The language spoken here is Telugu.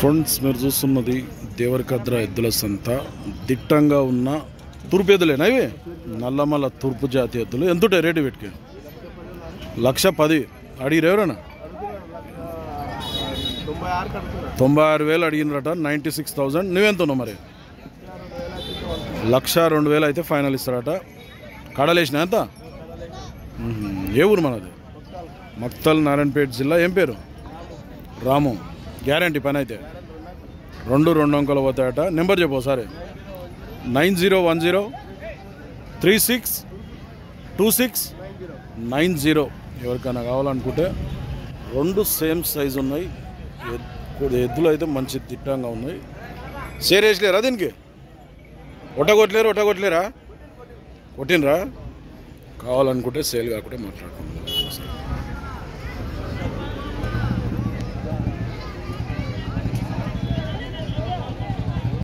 ఫ్రెండ్స్ మీరు చూస్తున్నది దేవరకద్ర ఎద్దుల సంత. దిట్టంగా ఉన్న తూర్పు ఎద్దులేనా ఇవి? నల్లమల్ల తూర్పు జాతి ఎద్దులు. ఎంతుంటాయి రేటు వీటికి? 1,10,000 అడిగిరు ఎవరైనా? 96,000 అడిగినరట. 96,000. నువ్వెంత ఉన్నావు మరి? 1,02,000 అయితే ఫైనల్ ఇస్తారట. కడలేసిన ఎంత? ఏ ఊరు మనది? మక్తల్, నారాయణపేట జిల్లా. ఏం పేరు? రాము. గ్యారంటీ పని అయితే 2 అంకెలు పోతాయట. నెంబర్ చెప్పు ఒకసారి. 9010362690. ఎవరికైనా కావాలనుకుంటే 2 సేమ్ సైజు ఉన్నాయి. ఎద్దులు అయితే మంచి దిట్టంగా ఉన్నాయి. షేర్ వేసలేరా దీనికి? ఒట్టగొట్టలేరా? కొట్టినరా? కావాలనుకుంటే సేల్ కాకుండా మాట్లాడుకుందాం.